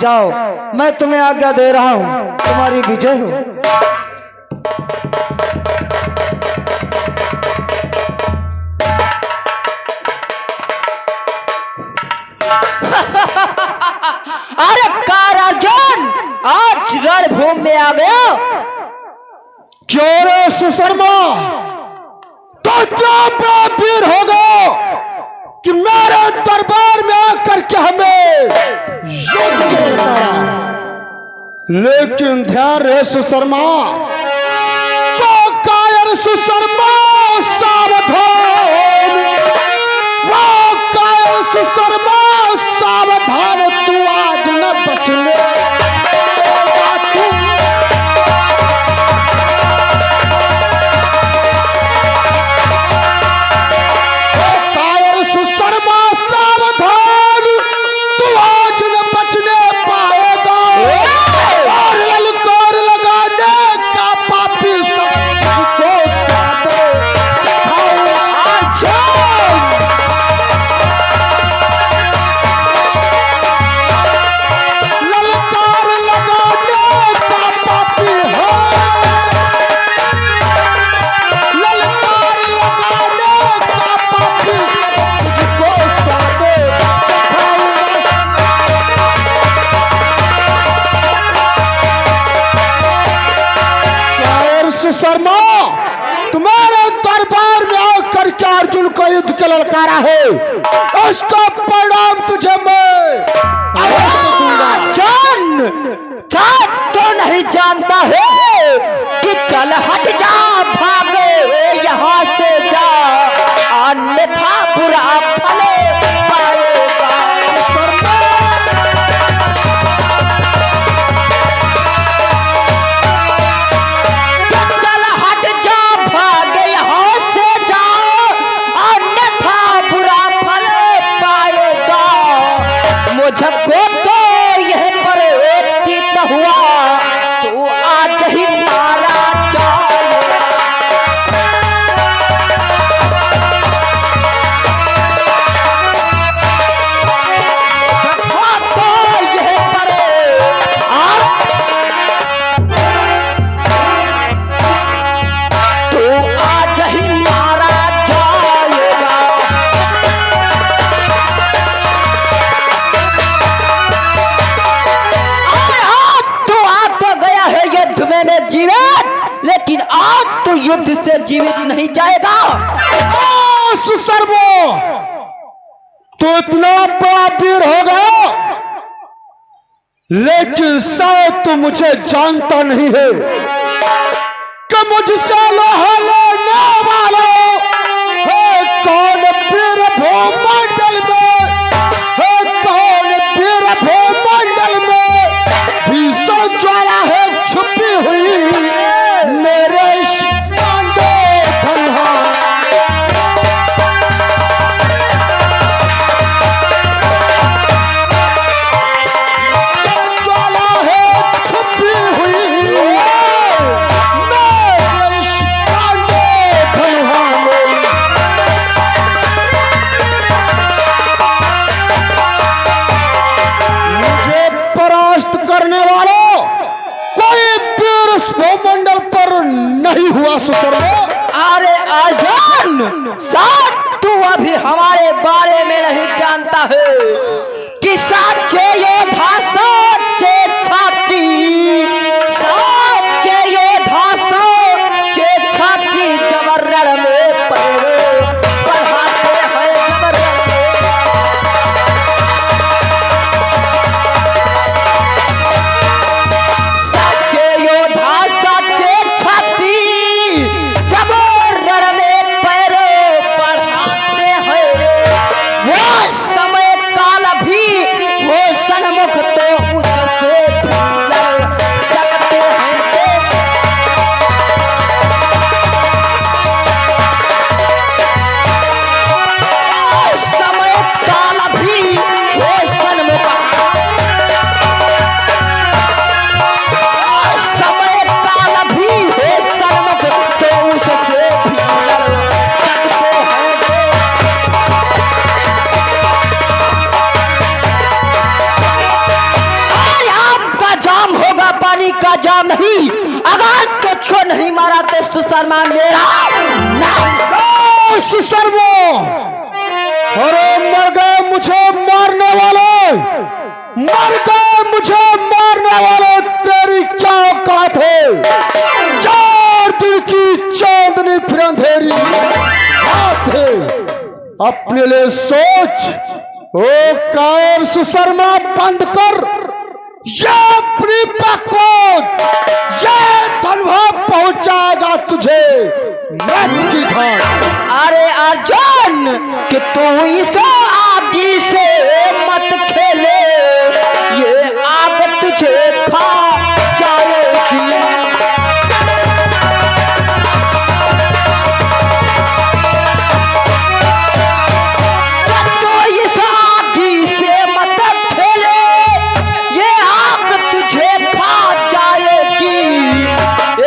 जाओ, मैं तुम्हें आज्ञा दे रहा हूँ, तुम्हारी विजय हो। अरे काराजन, आज रणभूमि में आ गया। क्यों रे सुशर्मा, तो क्या वीर होगा कि मेरे दरबार में आकर के हमें युद्ध में लड़ा। लेकिन ध्यान रहे सुशर्मा, तो कायर सुशर्मा सावधान, वो कायर सुशर्मा सावधान, तू आज न बचने। शर्मा, तुम्हारे दरबार में आकर के अर्जुन को युद्ध के ललकारा है, उसका परिणाम तुझे मैं तो नहीं जानता है कि चल हट जा, भागे यहाँ से जा, अन्यथा बुरा फल पाएगा। चल हट जा, भागे यहाँ से जा, अन्यथा बुरा फल पाएगा। मुझको तो यह पर व्यतीत हुआ, तू आज ही मारा जाएगा। मुझको तो यह पर तू आज ही मारा जाएगा। जीवित, लेकिन आज तो युद्ध से जीवित नहीं जाएगा। सुशर्मा, तो इतना बड़ा वीर हो गया, लेकिन शायद तू मुझे जानता नहीं है कि मुझसे लोहा लेने वाला है कौन वीर भूमंडल में, है कौन वीर भूमंडल में भीषण ज्वाला है छुपी हुई मेरे शिकांडे धन्हा। ज्वाला है छुपी हुई मेरे शिकांडे धन्हा में। मुझे परास्त करने वालों कोई वीर इस भूमंडल पर नहीं हुआ सुशर्मा। अरे अर्जुन, साथ तू अभी हमारे बारे में नहीं जानता है कि साचे योद्धा साचे छाती, साचे योद्धा साचे छाती जब रण में पढ़ाते हैं, जब साचे योद्धा साचे छाती जब रण में पैर पढ़ाते हैं, वो समय काल भी हो सन्मुख तो उससे सुशर्मा मेरा नाम। सुशर्मा, अरे मर गए मुझे मारने वाले, मर गए मुझे मारने वाले, तेरी क्या औकात है? 4 दिन की चांदनी फिर अंधेरी रात है, अपने लिए सोच। ओ कायर सुशर्मा, बंद कर ये अपनी बकवास, ये धनवा पहुंचाएगा तुझे मृत की घाट। अरे अर्जुन कि तू इस आगी से मत खेले, ये आग तुझे खा जाएगी। तू इस आगी से मत खेले, ये आग तुझे खा जाएगी।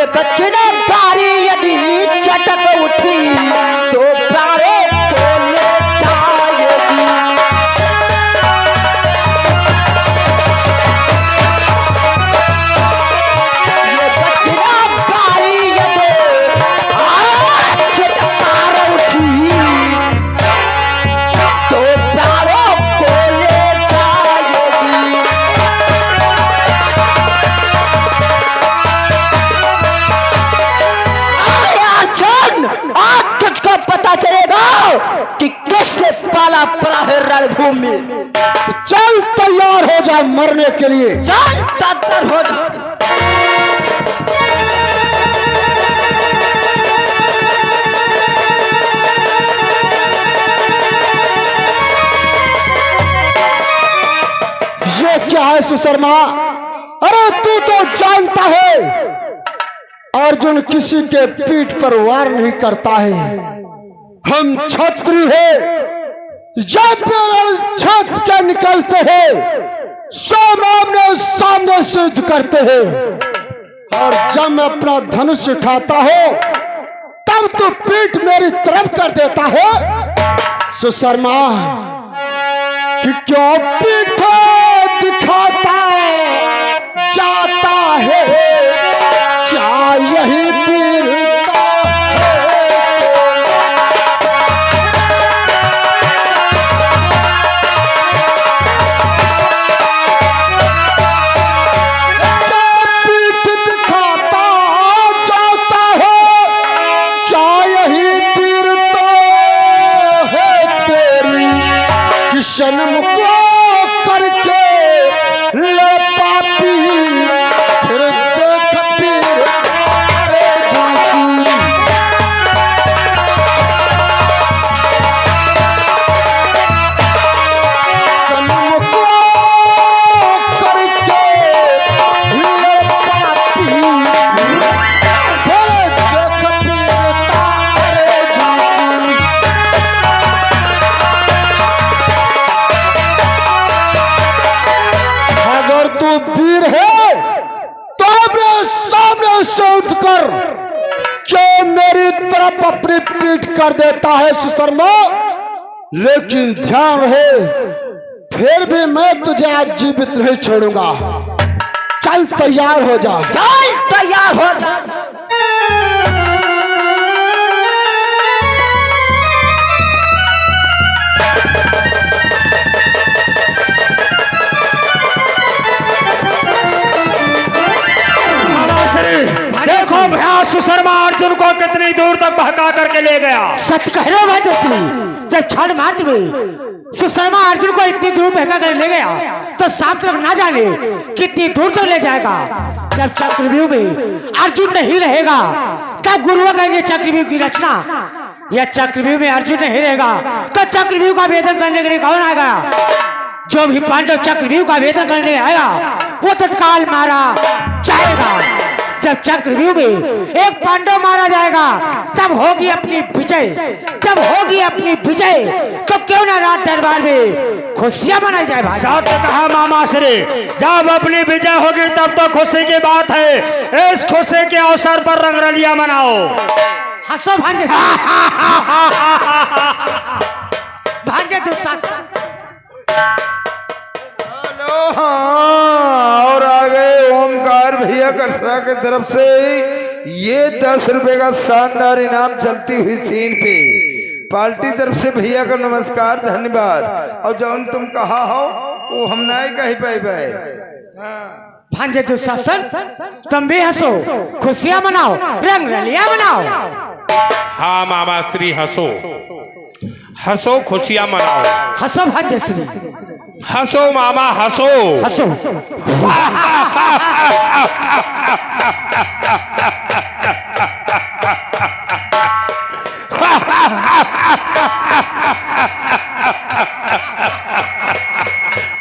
एक चिनगारी यदि चटक उठी तो प्राणों को ले जाएगी। ये चिनगारी यदि चटकार उठी तो प्राणों को ले जाएगी। आज तुझको पता चलेगा कि किससे पाला पड़ा है रणभूमि। चल तैयार हो जा मरने के लिए। चल तत्पर हो जा। ये क्या है सुशर्मा? अरे तू तो जानता है अर्जुन किसी के पीठ पर वार नहीं करता है। हम छत्री है, जब छत के निकलते हैं सामने सामने से युद्ध करते हैं, और जब मैं अपना धनुष उठाता हूं तब तो पीठ मेरी तरफ कर देता है। सुशर्मा कि क्यों पीठ दिखाता जाता है, क्या यही पीरता है? क्या पीठ दिखाता जाता है, क्या यही पीरता है तेरी? किशन मुको करके ले पापी, फिर देख पीर तारे झुकी। सनम को करके ले पापी, फिर देख पीर तारे झुकी। अगर तू वीर है तो अपने सामने से उठ कर क्यों मेरी तरफ अपनी पीठ कर देता है सुशर्मा? लेकिन ध्यान रहे, फिर भी मैं तुझे आज जीवित नहीं छोड़ूंगा। चल तैयार हो जा। चल तैयार हो जा। देखो भैया, सुशर्मा अर्जुन को कितनी दूर तक बहका करके ले गया। सच कह रहे हो भाई जोशी, जब क्षण मात्र में सुशर्मा अर्जुन को इतनी दूर बहका कर ले गया तो साफ तक ना जाने कितनी दूर तक ले जाएगा। जब चक्रव्यूह में अर्जुन नहीं रहेगा तब गुरुओं कहेंगे चक्रव्यूह की रचना, या चक्रव्यूह में अर्जुन नहीं रहेगा तो चक्रव्यूह का भेदन करने के लिए कौन आएगा? जो भी पांडव चक्रव्यूह का भेदन करने आएगा वो तत्काल मारा जाएगा। जब चक्रव्यूह में एक पांडव मारा जाएगा तब होगी अपनी विजय। जब होगी अपनी विजय तो क्यों ना रात दरबार में खुशियां मनाई जाए भाई। सत्य कहा मामा श्री, जब अपनी विजय होगी तब तो खुशी की बात है। इस खुशी के अवसर पर रंगरलिया मनाओ। हंसो भांजे भांजे दुशासन। हेलो, हाँ, और आ गए ओमकार भैया कटरा की तरफ से ये 10 रुपए का शानदार इनाम चलती हुई सीन पे पार्टी तरफ से भैया का नमस्कार धन्यवाद। और जौन तुम कहा हो वो हम नहीं कही पाए। भांजे दुशासन तुम भी हंसो, खुशियां मनाओ, रंग रलियां मनाओ। हाँ मामा श्री हंसो, हंसो खुशियां मनाओ। हंसो भांजे श्री, हंसो मामा हंसो। हंसो।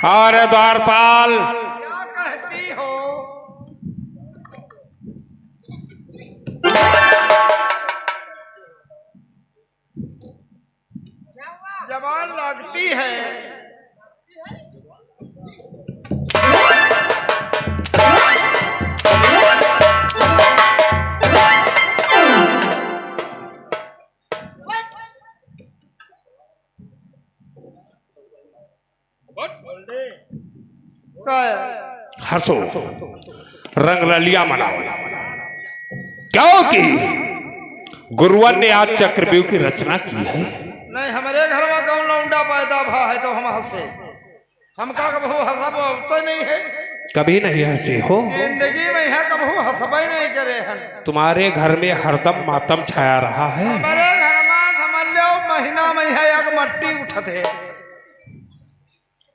अरे द्वारपाल क्या कहती हो? जवान लगती है। हंसो रंग रलिया मनाओ, क्योंकि गुरुवर ने आज चक्रव्यूह की रचना की है। नहीं हमारे घर में कौन लौंडा पैदा भा है तो हम हंसे। हम का कबू हंसब तो नहीं है, कभी नहीं हंसे हो जिंदगी में है कबू हंसबे नहीं करे हैं। तुम्हारे घर में हरदम मातम छाया रहा है। हमारे घर में समझ लो महीना में है एक मट्टी उठत है।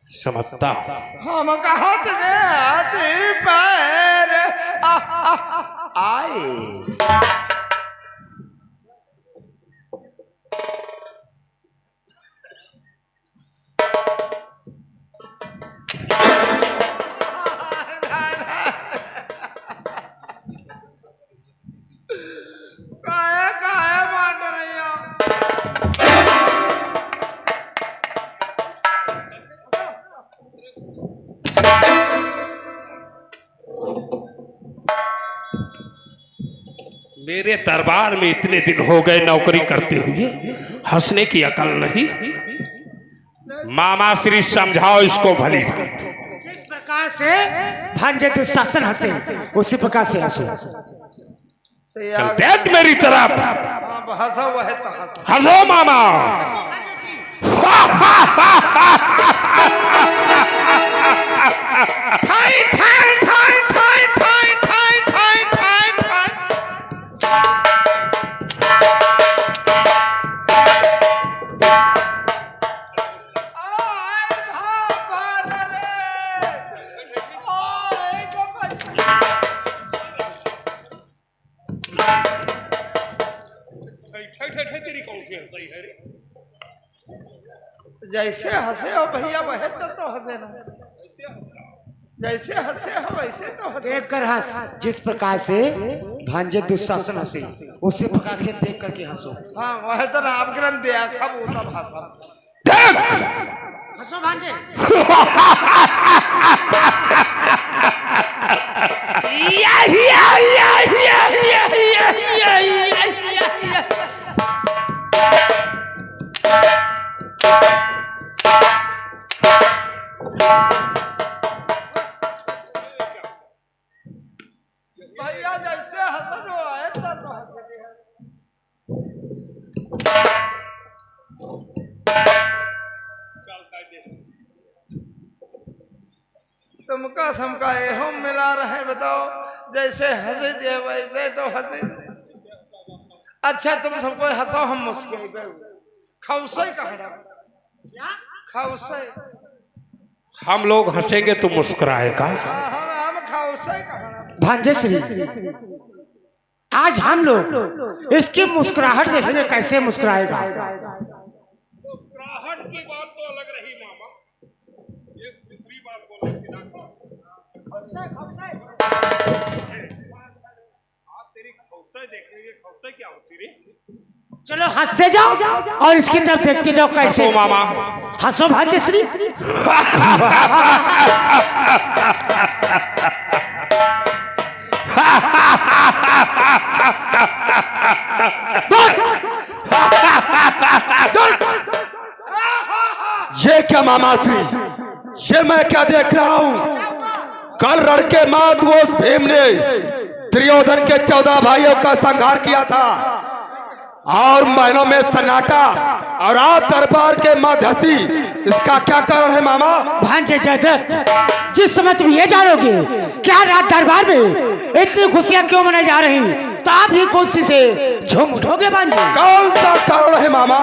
समझता हूं। हम कहा पैर आए। मेरे दरबार में इतने दिन हो गए नौकरी करते हुए, हंसने की अकल नहीं। मामा श्री समझाओ इसको भली बात। जिस प्रकार से भांजे दुशासन हंसे उसी प्रकार से हंसो। चल देख मेरी तरफ, हंसा हुआ है तो हंसो। हंसो मामा। ठाई ठाई ठाई ठाई ठाई ठाई ठाई ठाई ठाई। आए भाई रे, आए को बच्चा। तेरी कौन सी हंसी है रे? जैसे हंसे हो भैया वह तो हंसे ना, जैसे हंसे हो वैसे तो हंसे। देख कर हंस, जिस प्रकार से भांजे दुशासन हंसे उसी प्रकार के देख करके हंसो। हाँ वह तो ना आपके लिए देखा वो तो भाषा। हंसो भांजे। भैया जैसे हंसन हो आए तो हंसते हैं। तुमका समका हम मिला रहे बताओ, जैसे हंसे दे वैसे तो हंसे। अच्छा तुम सबको हंसाओ हम मुस्कुराए। खौसे कहा खौसे। हम लोग हंसेंगे तो मुस्कुराएगा। हम खौसे कहा। भांजे श्री, आज हम लोग इसकी मुस्कुराहट देखेंगे कैसे मुस्कुराएगा। मुस्कुराहट की बात तो अलग रही मामा, ये दूसरी बात बोले सीधा। आप तेरी खौसे देखेंगे, खौसे क्या होती रे? चलो हंसते जाओ और इसकी तरफ देखते जाओ कैसे। हंसो मामा। हंसो भांजे श्री। ये क्या मामा श्री, ये मैं क्या देख रहा हूँ? कल लड़के मात वो उस भीम ने दुर्योधन के 14 भाइयों का संहार किया था और महलों में सन्नाटा और आप दरबार के मध्यस्थी, इसका क्या कारण है मामा? भांजे जयद्रथ, जिस समय तुम ये जानोगे क्या रात दरबार में इतनी खुशियां क्यों मनाई जा रही, तो आप भी खुशी से झूम उठोगे भांजे। कौन सा कारण है मामा?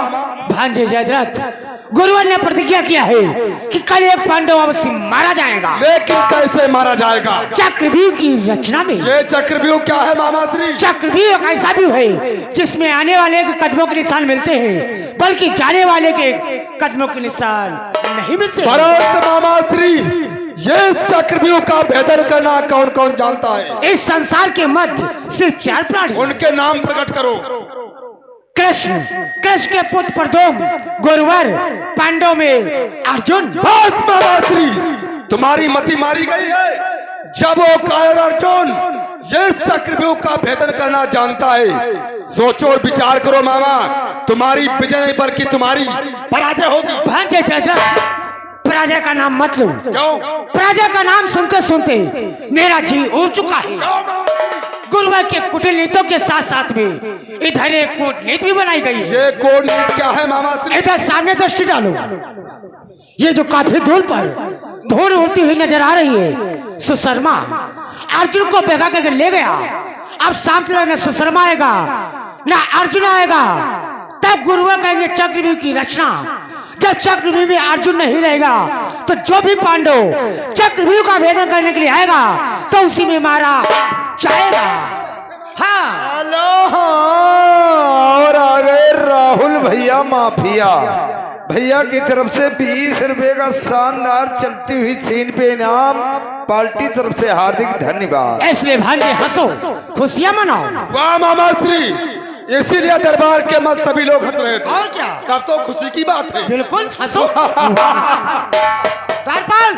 भांजे जयद्रथ, गुरुवर ने प्रतिज्ञा किया है कि कल एक पांडव अवश्य मारा जाएगा। लेकिन कैसे मारा जाएगा? चक्रव्यूह की रचना में। ये चक्रव्यूह क्या है मामा श्री? चक्रव्यूह एक ऐसा व्यूह है जिसमें आने वाले के कदमों के निशान मिलते हैं, बल्कि जाने वाले के कदमों के निशान नहीं मिलते। परंतु मामा श्री, ये चक्रव्यूह का भेदन करना कौन कौन जानता है? इस संसार के मध्य सिर्फ 4 प्राणी। उनके नाम प्रकट करो। कृष्ण, कृष्ण के पुत्र प्रद्युम्न, गुरुवर, पांडव में अर्जुन। बस मामा श्री, तुम्हारी मति मारी गई है। जब वो कायर अर्जुन ये चक्रव्यूह का भेदन करना जानता है, सोचो और विचार करो मामा, तुम्हारी विजय नहीं बल्कि तुम्हारी पराजय होगी। भांजे जयद्रथ, पराजय का नाम मत लो। क्यों? पराजय का नाम सुनते सुनते मेरा जी उड़ चुका है। गुरुवर के कूटनीतियों के साथ साथ में इधर एक कूटनीति भी बनाई गई है। ये कूटनीति क्या है मामा श्री? इधर सामने दृष्टि डालो, ये जो काफी दूर पर धूल उड़ती हुई नजर आ रही है, सुशर्मा अर्जुन को बेगा करके ले गया। अब शाम तक न सुशर्मा आएगा न अर्जुन आएगा, तब गुरुवर कहेंगे चक्रव्यूह की रचना। जब चक्रव्यूह में अर्जुन नहीं रहेगा तो जो भी पांडव चक्रव्यूह का भेदन करने के लिए आएगा तो उसी में मारा जाएगा। हाँ, हेलो, हाँ, और आ गए राहुल भैया माफिया। भैया की तरफ से 20 रुपए का शानदार चलती हुई सीन पे इनाम, पार्टी तरफ से हार्दिक धन्यवाद। इसलिए भांजे हंसो, खुशियां मनाओ। वाह मामा श्री, इसीलिए दरबार के मत सभी लोग हंस रहे थे। और क्या? तब तो खुशी की बात है। बिल्कुल हंसो। द्वारपाल,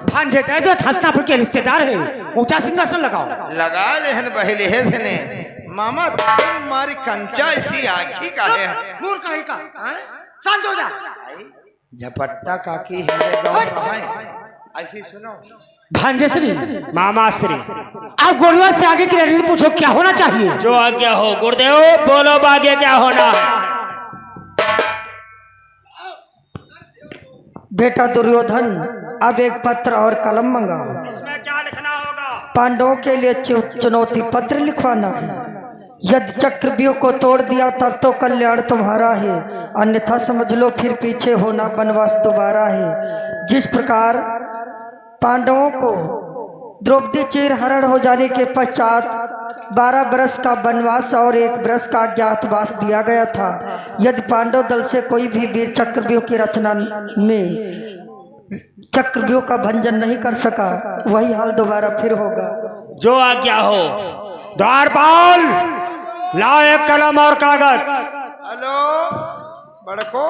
भांजे जयद्रथ हंसना फिर के रिश्तेदार है, ऊंचा सिंहासन लगाओ। लगा लेहन पहले है सने मामा, तुम्हारी कंचा इसी आँखी का है। मूर्ख कहीं का, शांत हो जा। झपट्टा काकी हमारे गाँव रहा है, ऐसी सुनो। भांजे श्री, मामा श्री, आप गुरुवर से आगे की रणनीति पूछो, क्या होना चाहिए? जो आज्ञा हो गुरुदेव, बोलो आगे क्या होना है? बेटा दुर्योधन, अब एक पत्र और कलम मंगाओ। इसमें क्या लिखना होगा? पांडवों के लिए चुनौती पत्र लिखवाना है। यदि चक्रव्यूह को तोड़ दिया तब तो कल्याण तुम्हारा है, अन्यथा समझ लो फिर पीछे होना वनवास दोबारा है। जिस प्रकार पांडवों को द्रौपदी चीर हरण हो जाने के पश्चात 12 वर्ष का वनवास और 1 वर्ष का अज्ञातवास दिया गया था, यदि पांडव दल से कोई भी वीर चक्रव्यूह की रचना में चक्रव्यूह का भंजन नहीं कर सका, वही हाल दोबारा फिर होगा। जो आज्ञा हो। द्वारपाल, लाओ एक कलम और कागज। हेलो बड़को,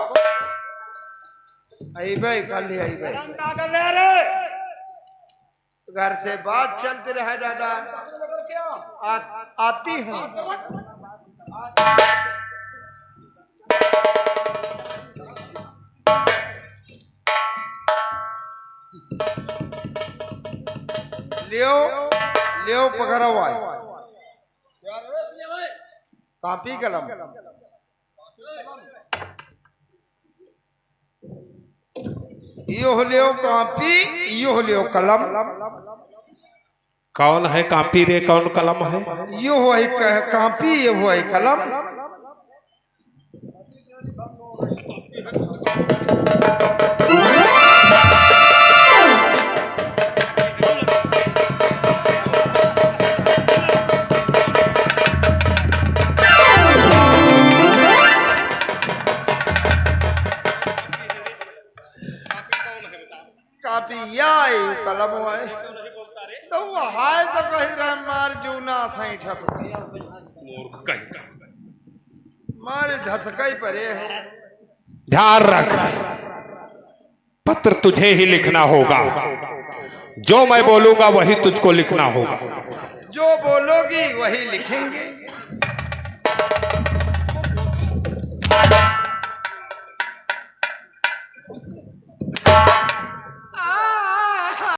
आई भाई खाली आई भाई, कागज ले रे। घर से बात चलती रहे दादा। आती हूँ। लियो लियो पकड़ा हुआ है, कॉपी कलम। यो लियो कॉपी, यो लियो कलम। कौन है कापी रे, कौन कलम है? यो हुआ कॉपी, ये हुआ कलम। कापी या कलम हुआ तो हाय तो कही रहा मार जूना सैठा तो मूर्ख कहीं का। मारे धसकई परे है। ध्यान रख, पत्र तुझे ही लिखना होगा। जो मैं बोलूंगा वही तुझको लिखना होगा। जो बोलोगी वही लिखेंगे।